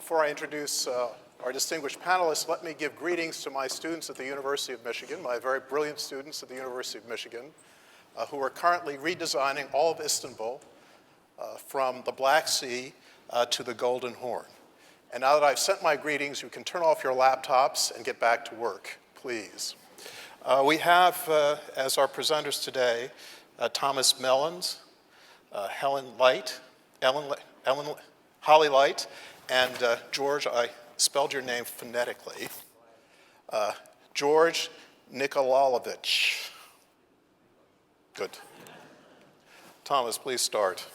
Before I introduce our distinguished panelists, let me give greetings to my students at the University of Michigan, my very brilliant students at the University of Michigan, who are currently redesigning all of Istanbul from the Black Sea to the Golden Horn. And now that I've sent my greetings, you can turn off your laptops and get back to work, please. We have, as our presenters today, Thomas Mellins, Holly Leicht, and George, I spelled your name phonetically, George Nikolajevich. Good. Thomas, please start.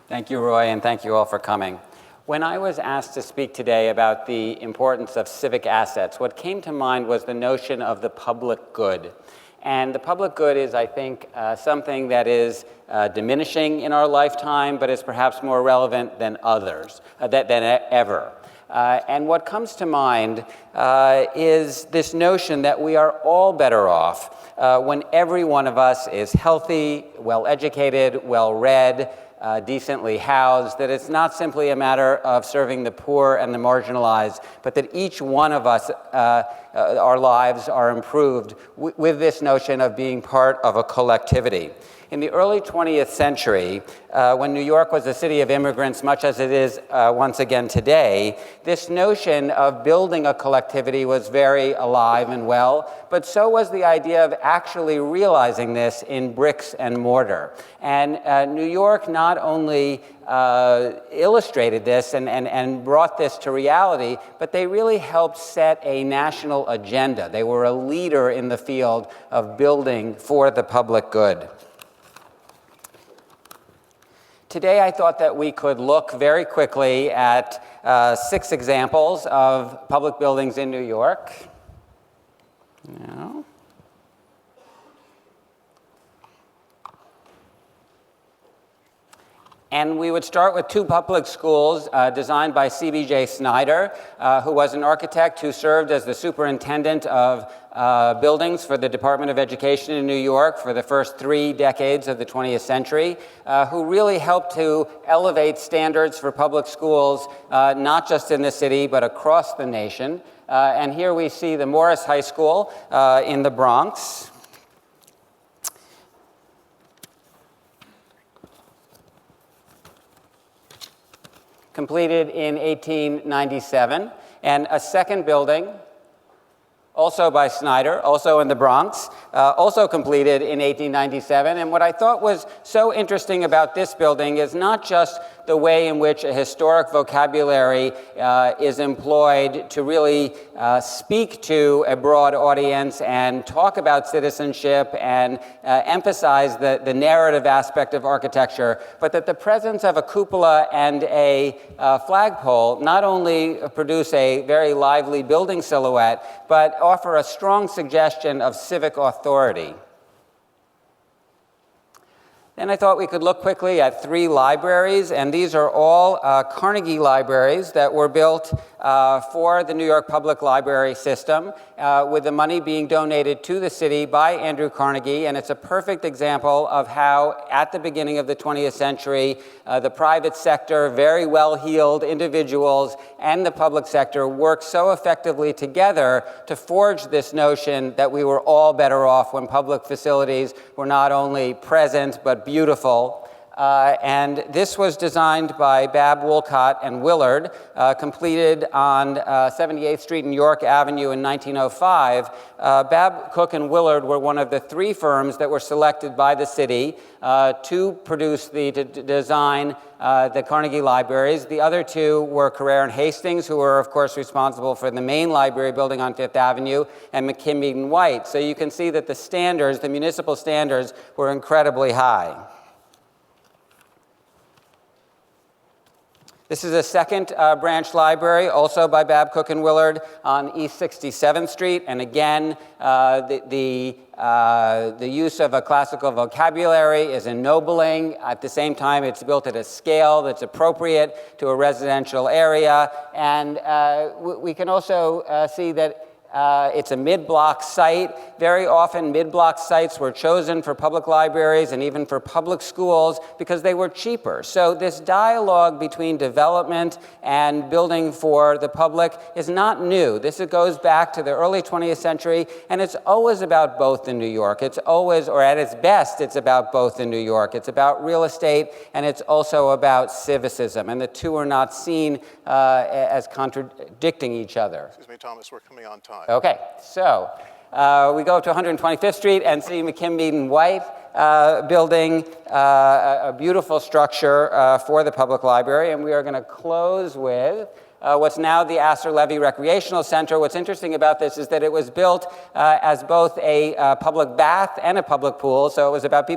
Thank you, Roy, and thank you all for coming. When I was asked to speak today about the importance of civic assets, what came to mind was the notion of the public good. And the public good is, I think, something that is diminishing in our lifetime, but is perhaps more relevant than others, than ever. And what comes to mind is this notion that we are all better off when every one of us is healthy, well-educated, well-read, decently housed, that it's not simply a matter of serving the poor and the marginalized, but that each one of us, our lives are improved with this notion of being part of a collectivity. In the early 20th century, when New York was a city of immigrants, much as it is once again today, this notion of building a collectivity was very alive and well, but so was the idea of actually realizing this in bricks and mortar. And New York not only illustrated this and brought this to reality, but they really helped set a national agenda. They were a leader in the field of building for the public good. Today, I thought that we could look very quickly at 6 examples of public buildings in New York. Now. And we would start with 2 public schools designed by C.B.J. Snyder, who was an architect who served as the superintendent of buildings for the Department of Education in New York for the first 3 decades of the 20th century, who really helped to elevate standards for public schools, not just in the city, but across the nation. And here we see the Morris High School in the Bronx. Completed in 1897, and a second building, also by Snyder, also in the Bronx, also completed in 1897. And what I thought was so interesting about this building is not just the way in which a historic vocabulary is employed to really speak to a broad audience and talk about citizenship and emphasize the narrative aspect of architecture, but that the presence of a cupola and a flagpole not only produce a very lively building silhouette, but offer a strong suggestion of civic authority. Then I thought we could look quickly at 3 libraries, and these are all Carnegie libraries that were built for the New York Public Library system, with the money being donated to the city by Andrew Carnegie. And it's a perfect example of how, at the beginning of the 20th century, the private sector, very well-heeled individuals, and the public sector worked so effectively together to forge this notion that we were all better off when public facilities were not only present but beautiful. And this was designed by Babb, Woolcott, and Willard, completed on 78th Street and York Avenue in 1905. Babb, Cook, and Willard were one of the 3 firms that were selected by the city to produce to design the Carnegie libraries. The other 2 were Carrere and Hastings, who were, of course, responsible for the main library building on Fifth Avenue, and McKim, and White. So you can see that the standards, the municipal standards, were incredibly high. This is a second branch library, also by Babb, Cook, and Willard on East 67th Street. And again, the use of a classical vocabulary is ennobling. At the same time, it's built at a scale that's appropriate to a residential area. And we can also see that It's a mid-block site. Very often, mid-block sites were chosen for public libraries and even for public schools because they were cheaper. So this dialogue between development and building for the public is not new. This goes back to the early 20th century, and it's always about both in New York. It's always, or at its best, it's about both in New York. It's about real estate, and it's also about civicism, and the two are not seen as contradicting each other. Excuse me, Thomas, we're coming on time. Okay, so we go up to 125th Street and see McKim White building a beautiful structure for the public library, and we are going to close with what's now the Astor Levy Recreational Center. What's interesting about this is that it was built as both a public bath and a public pool, so it was about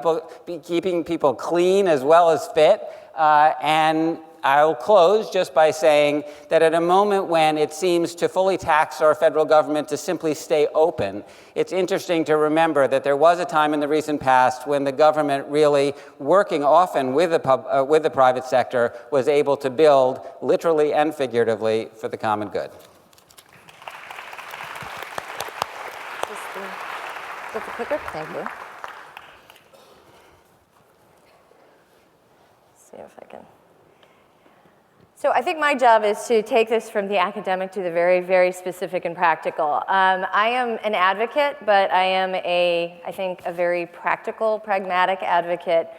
keeping people clean as well as fit, and I'll close just by saying that at a moment when it seems to fully tax our federal government to simply stay open, it's interesting to remember that there was a time in the recent past when the government really, working often with the private sector, was able to build, literally and figuratively, for the common good. Just the clicker, thank you. See if I can. So I think my job is to take this from the academic to the very, very specific and practical. I am an advocate, but I am I think, a very practical, pragmatic advocate,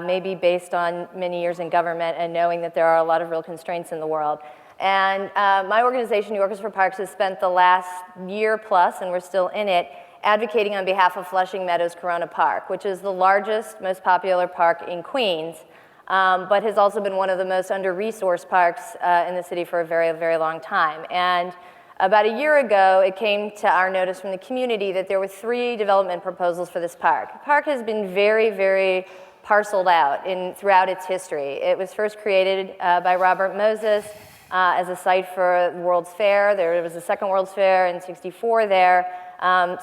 maybe based on many years in government and knowing that there are a lot of real constraints in the world. And my organization, New Yorkers for Parks, has spent the last year plus, and we're still in it, advocating on behalf of Flushing Meadows Corona Park, which is the largest, most popular park in Queens. But has also been one of the most under-resourced parks in the city for a very, very long time. And about a year ago, it came to our notice from the community that there were 3 development proposals for this park. The park has been very, very parceled out throughout its history. It was first created by Robert Moses as a site for the World's Fair. There was a second World's Fair in '64 there.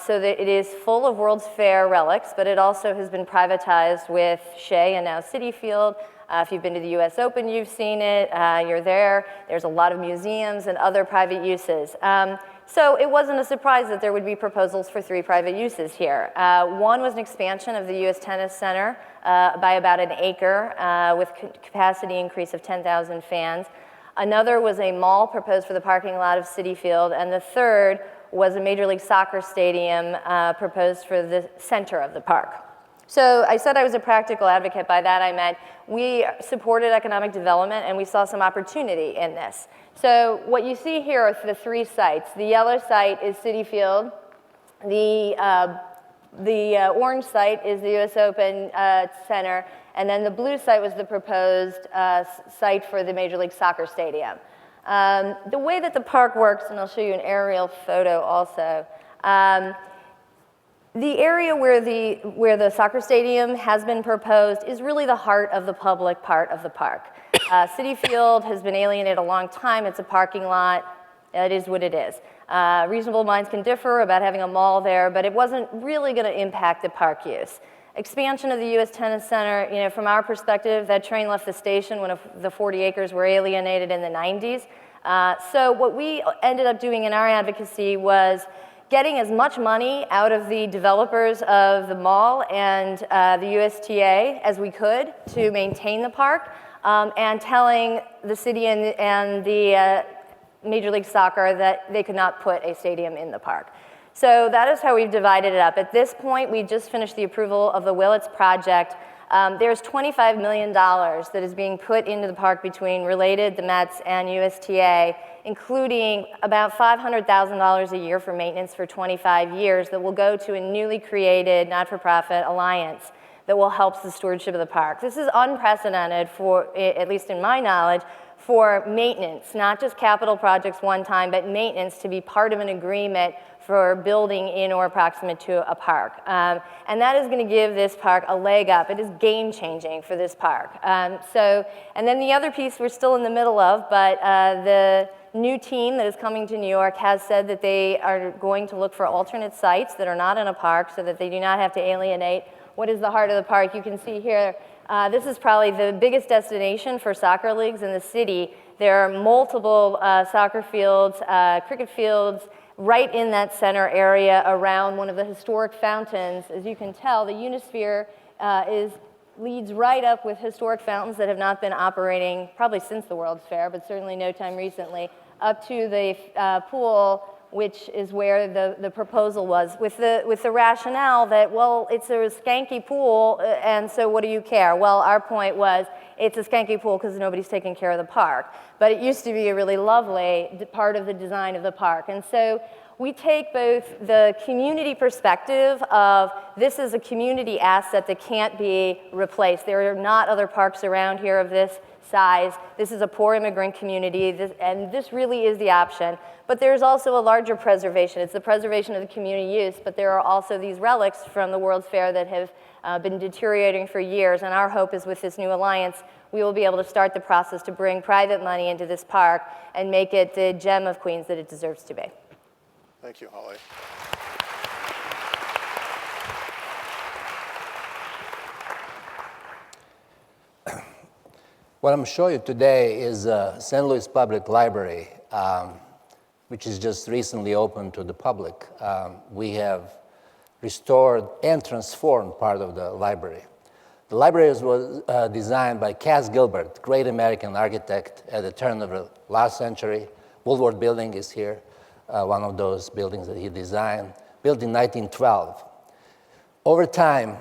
So that it is full of World's Fair relics, but it also has been privatized with Shea and now Citi Field. If you've been to the US Open, you've seen it. You're there. There's a lot of museums and other private uses. So it wasn't a surprise that there would be proposals for 3 private uses here. One was an expansion of the US Tennis Center by about an acre with capacity increase of 10,000 fans. Another was a mall proposed for the parking lot of Citi Field, and the third was a Major League Soccer stadium proposed for the center of the park. So I said I was a practical advocate. By that I meant we supported economic development and we saw some opportunity in this. So what you see here are the 3 sites. The yellow site is Citi Field. The orange site is the US Open Center. And then the blue site was the proposed site for the Major League Soccer stadium. The way that the park works, and I'll show you an aerial photo also, the area where the soccer stadium has been proposed is really the heart of the public part of the park. Citi Field has been alienated a long time. It's a parking lot. It is what it is. Reasonable minds can differ about having a mall there, but it wasn't really going to impact the park use. Expansion of the US Tennis Center, from our perspective, that train left the station when the 40 acres were alienated in the 90s. So what we ended up doing in our advocacy was getting as much money out of the developers of the mall and the USTA as we could to maintain the park, and telling the city and the Major League Soccer that they could not put a stadium in the park. So that is how we've divided it up. At this point, we just finished the approval of the Willits project. There's $25 million that is being put into the park between Related, the Mets, and USTA, including about $500,000 a year for maintenance for 25 years that will go to a newly created not-for-profit alliance that will help the stewardship of the park. This is unprecedented for, at least in my knowledge, for maintenance, not just capital projects one time, but maintenance to be part of an agreement for building in or approximate to a park. And that is going to give this park a leg up. It is game-changing for this park. And then the other piece we're still in the middle of, but the new team that is coming to New York has said that they are going to look for alternate sites that are not in a park so that they do not have to alienate what is the heart of the park. You can see here, this is probably the biggest destination for soccer leagues in the city. There are multiple soccer fields, cricket fields, right in that center area around one of the historic fountains. As you can tell, the Unisphere leads right up with historic fountains that have not been operating probably since the World's Fair, but certainly no time recently, up to the pool, which is where the proposal was, with the rationale that, well, it's a skanky pool, and so what do you care? Well, our point was, it's a skanky pool because nobody's taking care of the park. But it used to be a really lovely part of the design of the park. And so we take both the community perspective of this is a community asset that can't be replaced. There are not other parks around here of this size. This is a poor immigrant community, and this really is the option. But there's also a larger preservation. It's the preservation of the community use, but there are also these relics from the World's Fair that have been deteriorating for years, and our hope is with this new alliance, we will be able to start the process to bring private money into this park and make it the gem of Queens that it deserves to be. Thank you, Holly. What I'm showing you today is St. Louis Public Library, which is just recently opened to the public. We have restored and transformed part of the library. The library was designed by Cass Gilbert, great American architect at the turn of the last century. Woolworth Building is here, one of those buildings that he designed, built in 1912. Over time,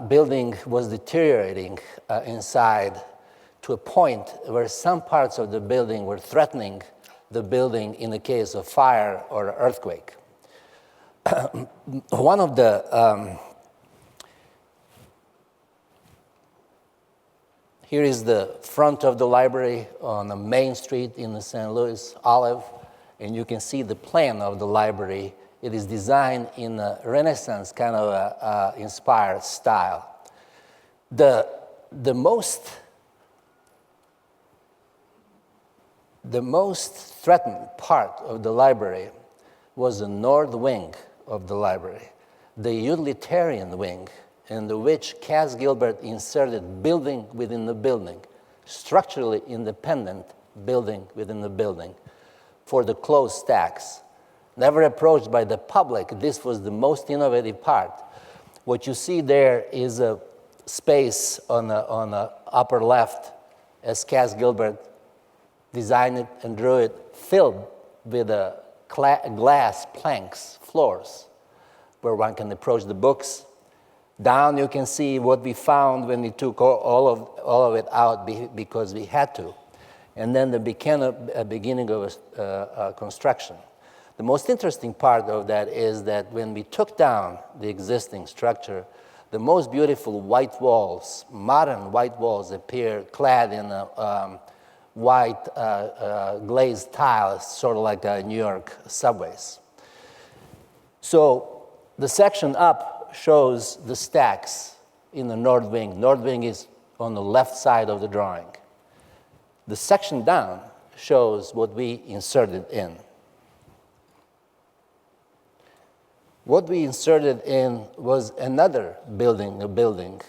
building was deteriorating inside to a point where some parts of the building were threatening the building in the case of fire or earthquake. One of the, here is the front of the library on the main street in the St. Louis, Olive, and you can see the plan of the library. It is designed in a Renaissance kind of inspired style. The most threatened part of the library was the north wing of the library, the utilitarian wing, in which Cass Gilbert inserted building within the building, structurally independent building within the building, for the closed stacks. Never approached by the public, this was the most innovative part. What you see there is a space on the upper left, as Cass Gilbert designed it and drew it, filled with glass planks, floors, where one can approach the books. Down you can see what we found when we took all of it out because we had to. And then the beginning of a construction. The most interesting part of that is that when we took down the existing structure, the most beautiful white walls, modern white walls, appeared clad in white glazed tiles, sort of like New York subways. So the section up shows the stacks in the north wing. North wing is on the left side of the drawing. The section down shows what we inserted in. What we inserted in was another building,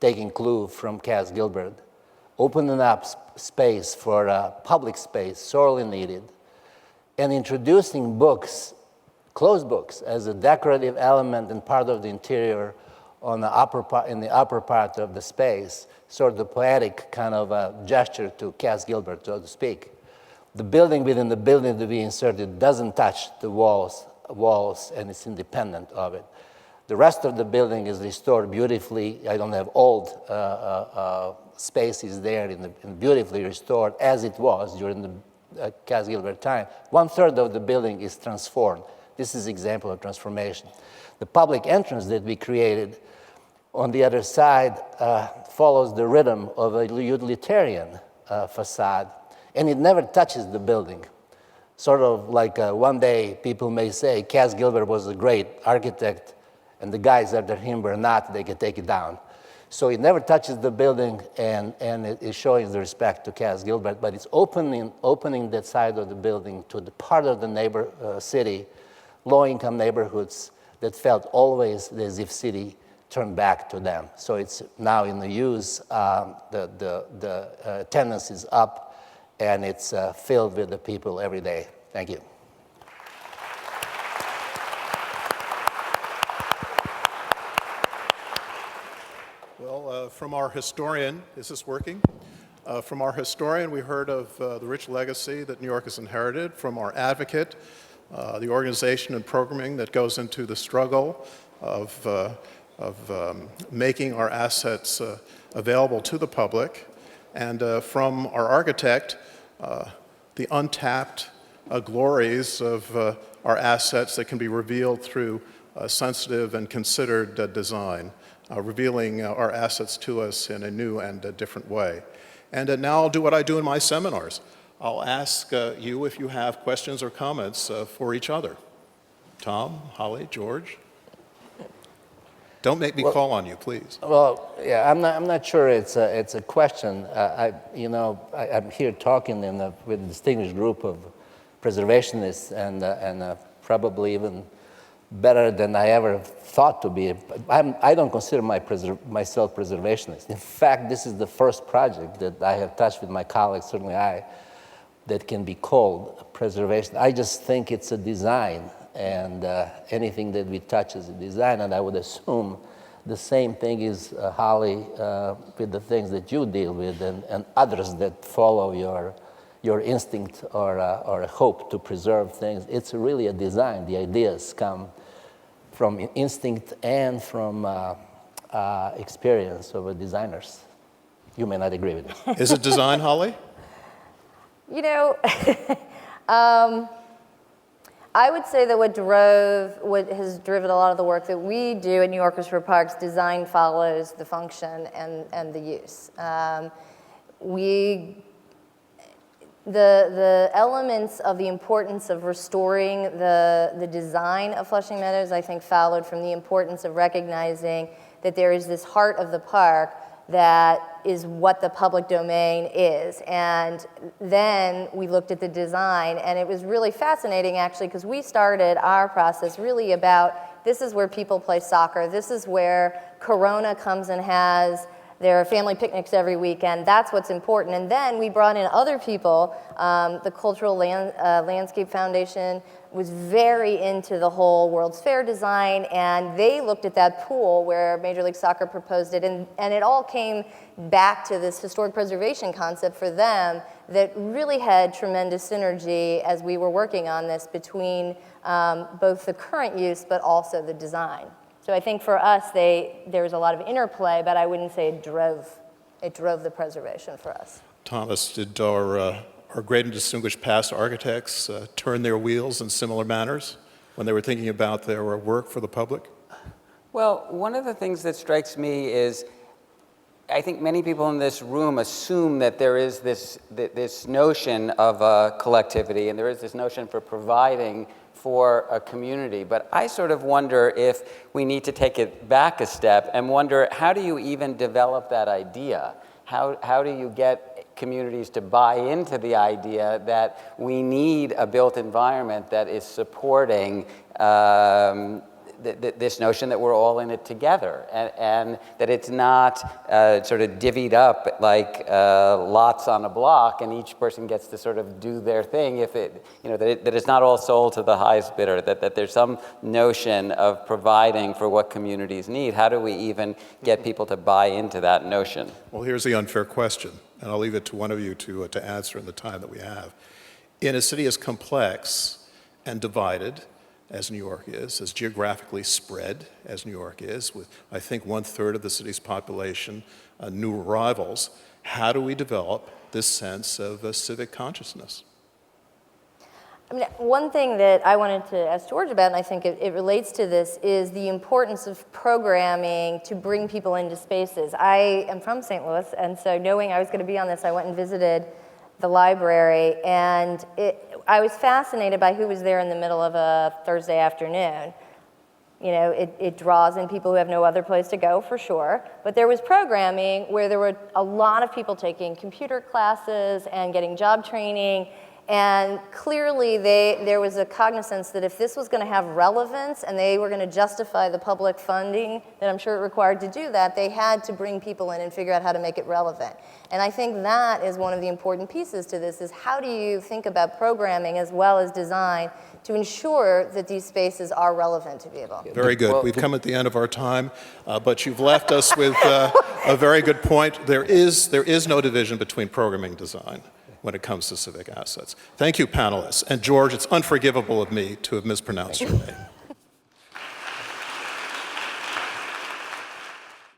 taking clue from Cass Gilbert, opening up space for public space, sorely needed, and introducing books, closed books, as a decorative element and part of the interior on the in the upper part of the space, sort of the poetic kind of gesture to Cass Gilbert, so to speak. The building within the building that we inserted doesn't touch the walls, and it's independent of it. The rest of the building is restored beautifully. I don't have old spaces there, and beautifully restored as it was during the Cass Gilbert time. 1/3 of the building is transformed. This is an example of transformation. The public entrance that we created on the other side follows the rhythm of a utilitarian facade, and it never touches the building. Sort of like one day people may say Cass Gilbert was a great architect, and the guys under him were not, they can take it down. So it never touches the building, and it is showing the respect to Cass Gilbert, but it's opening that side of the building to the part of the city, low-income neighborhoods that felt always as if city turned back to them. So it's now in the use, the attendance is up, and it's filled with the people every day. Thank you. Well, from our historian, is this working? From our historian, we heard of the rich legacy that New York has inherited. From our advocate, the organization and programming that goes into the struggle of making our assets available to the public. And from our architect, the untapped glories of our assets that can be revealed through sensitive and considered design, revealing our assets to us in a new and a different way. And now I'll do what I do in my seminars. I'll ask you if you have questions or comments for each other. Tom, Holly, George? Don't make me call on you, please. Well, yeah, I'm not sure it's a question. I'm here talking with a distinguished group of preservationists and probably even better than I ever thought to be. I don't consider myself preservationist. In fact, this is the first project that I have touched with my colleagues, certainly that can be called preservation. I just think it's a design, and anything that we touch is a design, and I would assume the same thing is, Holly, with the things that you deal with and others that follow your instinct or a hope to preserve things. It's really a design. The ideas come from instinct and from experience of designers. You may not agree with me. Is it design, Holly? You know, I would say that what has driven a lot of the work that we do at New Yorkers for Parks, design follows the function and the use. The elements of the importance of restoring the design of Flushing Meadows, I think, followed from the importance of recognizing that there is this heart of the park that is what the public domain is. And then we looked at the design, and it was really fascinating, actually, because we started our process really about this is where people play soccer, this is where Corona comes and has their family picnics every weekend. That's what's important. And then we brought in other people. The Cultural Landscape Foundation was very into the whole World's Fair design, and they looked at that pool where Major League Soccer proposed it, and it all came back to this historic preservation concept for them that really had tremendous synergy as we were working on this between both the current use but also the design. So I think for us, there was a lot of interplay, but I wouldn't say it drove the preservation for us. Thomas, did our great and distinguished past architects turn their wheels in similar manners when they were thinking about their work for the public? Well, one of the things that strikes me is I think many people in this room assume that there is this notion of collectivity, and there is this notion for providing for a community. But I sort of wonder if we need to take it back a step and wonder, how do you even develop that idea? How do you get communities to buy into the idea that we need a built environment that is supporting this notion that we're all in it together, and that it's not sort of divvied up like lots on a block, and each person gets to sort of do their thing. If that it's not all sold to the highest bidder. That there's some notion of providing for what communities need. How do we even get people to buy into that notion? Well, here's the unfair question, and I'll leave it to one of you to answer in the time that we have. In a city as complex and divided as New York is, as geographically spread as New York is, with, I think, 1/3 of the city's population new arrivals, how do we develop this sense of civic consciousness? I mean, one thing that I wanted to ask George about, and I think it relates to this, is the importance of programming to bring people into spaces. I am from St. Louis, and so knowing I was going to be on this, I went and visited the library, and I was fascinated by who was there in the middle of a Thursday afternoon. You know, it draws in people who have no other place to go, for sure, but there was programming where there were a lot of people taking computer classes and getting job training, And clearly, there was a cognizance that if this was going to have relevance and they were going to justify the public funding that I'm sure it required to do that, they had to bring people in and figure out how to make it relevant. And I think that is one of the important pieces to this, is how do you think about programming as well as design to ensure that these spaces are relevant to people. Very good. We've come at the end of our time, but you've left us with a very good point. There is no division between programming and design when it comes to civic assets. Thank you, panelists. And George, it's unforgivable of me to have mispronounced your name.